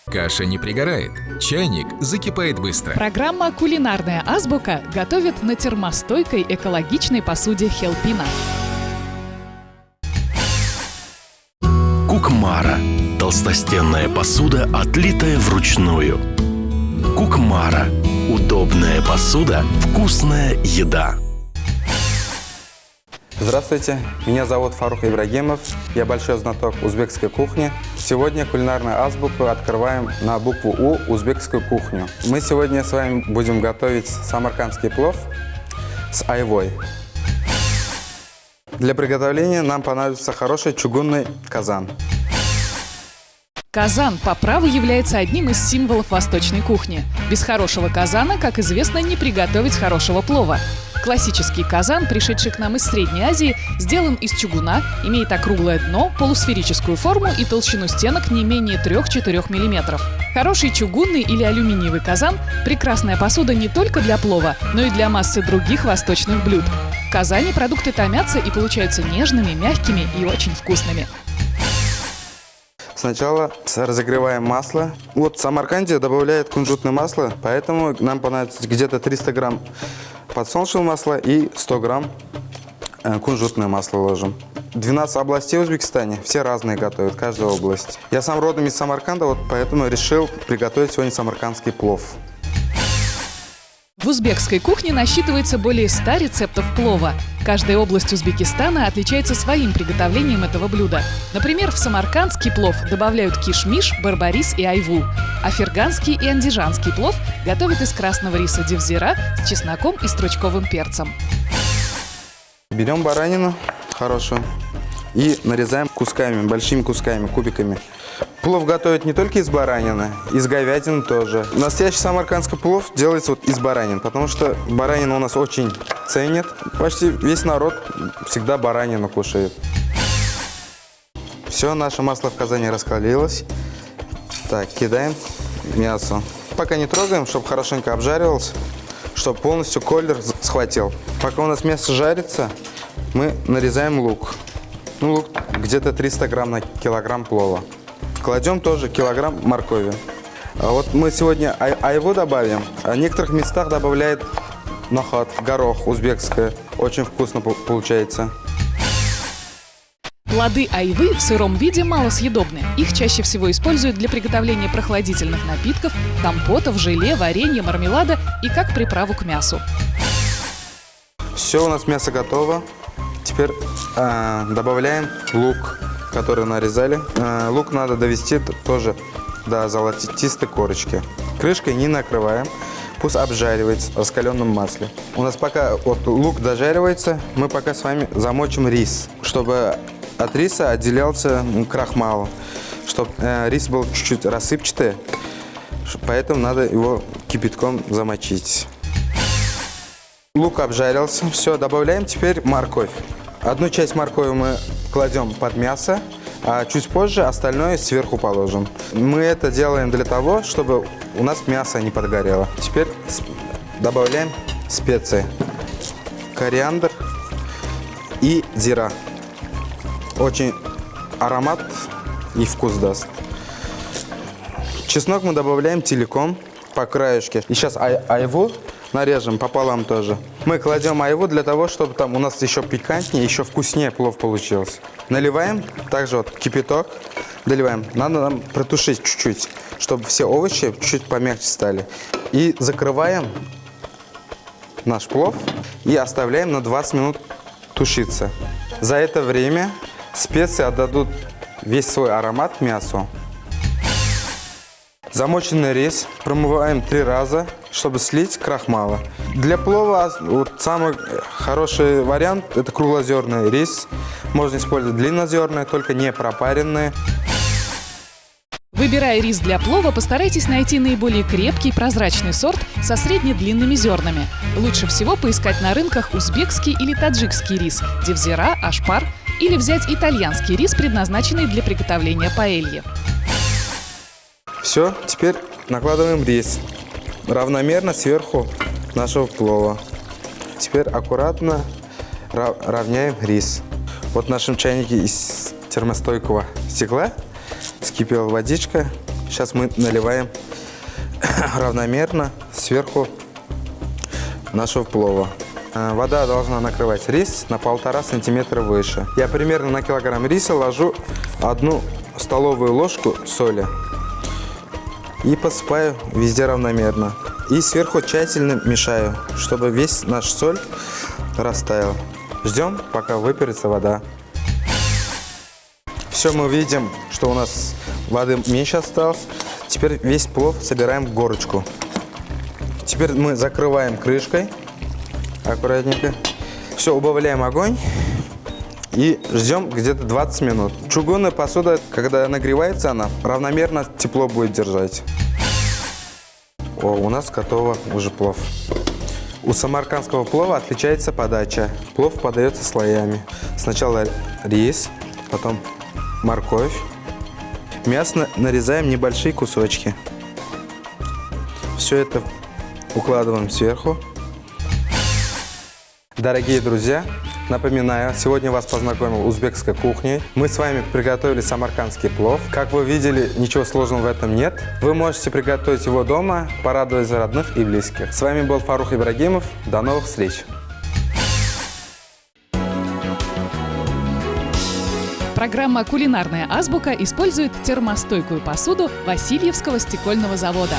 Каша не пригорает, чайник закипает быстро. Программа «Кулинарная азбука» готовит на термостойкой экологичной посуде Хелпина. Кукмара – толстостенная посуда, отлитая вручную. Кукмара – удобная посуда, вкусная еда. Здравствуйте, меня зовут Фарух Ибрагимов, я большой знаток узбекской кухни. Сегодня кулинарную азбуку открываем на букву У – узбекскую кухню. Мы сегодня с вами будем готовить самаркандский плов с айвой. Для приготовления нам понадобится хороший чугунный казан. Казан по праву является одним из символов восточной кухни. Без хорошего казана, как известно, не приготовить хорошего плова. Классический казан, пришедший к нам из Средней Азии, сделан из чугуна, имеет округлое дно, полусферическую форму и толщину стенок не менее 3-4 мм. Хороший чугунный или алюминиевый казан – прекрасная посуда не только для плова, но и для массы других восточных блюд. В казане продукты томятся и получаются нежными, мягкими и очень вкусными. Сначала разогреваем масло. Вот в Самарканде добавляют кунжутное масло, поэтому нам понадобится где-то 300 грамм подсолнечного масла и 100 грамм кунжутное масло ложим. 12 областей в Узбекистане, все разные готовят, каждая область. Я сам родом из Самарканда, вот поэтому решил приготовить сегодня самаркандский плов. В узбекской кухне насчитывается более 100 рецептов плова. Каждая область Узбекистана отличается своим приготовлением этого блюда. Например, в самаркандский плов добавляют кишмиш, барбарис и айву, а ферганский и андижанский плов готовят из красного риса девзира с чесноком и стручковым перцем. Берем баранину хорошую и нарезаем кусками, большими кусками, кубиками. Плов готовят не только из баранины, из говядины тоже. Настоящий самаркандский плов делается вот из баранин, потому что баранину у нас очень ценят. Почти весь народ всегда баранину кушает. Все, наше масло в казане раскалилось. Так, кидаем мясо. Пока не трогаем, чтобы хорошенько обжаривалось, чтобы полностью колер схватил. Пока у нас мясо жарится, мы нарезаем лук. Лук где-то 300 грамм на килограмм плова. Кладем тоже килограмм моркови. А вот мы сегодня айву добавим. А в некоторых местах добавляют нохот, горох узбекское. Очень вкусно получается. Плоды айвы в сыром виде малосъедобны. Их чаще всего используют для приготовления прохладительных напитков, компотов, желе, варенья, мармелада и как приправу к мясу. Все, у нас мясо готово. Теперь добавляем лук, который нарезали. Лук надо довести тоже до золотистой корочки. Крышкой не накрываем, пусть обжаривается в раскаленном масле. У нас пока вот лук дожаривается, мы пока с вами замочим рис, чтобы от риса отделялся крахмал, чтобы рис был чуть-чуть рассыпчатый, поэтому надо его кипятком замочить. Лук обжарился, все, добавляем теперь морковь. Одну часть моркови мы кладем под мясо, а чуть позже остальное сверху положим. Мы это делаем для того, чтобы у нас мясо не подгорело. Теперь добавляем специи. Кориандр и зира. Очень аромат и вкус даст. Чеснок мы добавляем целиком по краешке. И сейчас айву нарежем пополам тоже. Мы кладем айву для того, чтобы там у нас еще пикантнее, еще вкуснее плов получился. Наливаем, также вот кипяток доливаем. Надо нам протушить чуть-чуть, чтобы все овощи чуть-чуть помягче стали. И закрываем наш плов и оставляем на 20 минут тушиться. За это время специи отдадут весь свой аромат мясу. Замоченный рис промываем 3 раза, чтобы слить крахмала. Для плова вот самый хороший вариант – это круглозерный рис. Можно использовать длиннозерный, только не пропаренный. Выбирая рис для плова, постарайтесь найти наиболее крепкий прозрачный сорт со среднедлинными зернами. Лучше всего поискать на рынках узбекский или таджикский рис, девзира, ашпар. Или взять итальянский рис, предназначенный для приготовления паэльи. Все, теперь накладываем рис равномерно сверху нашего плова. Теперь аккуратно равняем рис. Вот в нашем чайнике из термостойкого стекла вскипела водичка. Сейчас мы наливаем равномерно сверху нашего плова. Вода должна накрывать рис на 1,5 сантиметра выше. Я примерно на килограмм риса ложу 1 столовую ложку соли и посыпаю везде равномерно. И сверху тщательно мешаю, чтобы весь наш соль растаял. Ждем, пока выпарится вода. Все, мы видим, что у нас воды меньше осталось. Теперь весь плов собираем в горочку. Теперь мы закрываем крышкой. Аккуратненько. Все, убавляем огонь. И ждем где-то 20 минут. Чугунная посуда, когда нагревается она, равномерно тепло будет держать. О, у нас готово уже плов. У самаркандского плова отличается подача. Плов подается слоями. Сначала рис, потом морковь. Мясо нарезаем небольшие кусочки. Все это укладываем сверху. Дорогие друзья, напоминаю, сегодня вас познакомил узбекской кухней. Мы с вами приготовили самаркандский плов. Как вы видели, ничего сложного в этом нет. Вы можете приготовить его дома, порадовать родных и близких. С вами был Фарух Ибрагимов. До новых встреч! Программа «Кулинарная азбука» использует термостойкую посуду Васильевского стекольного завода.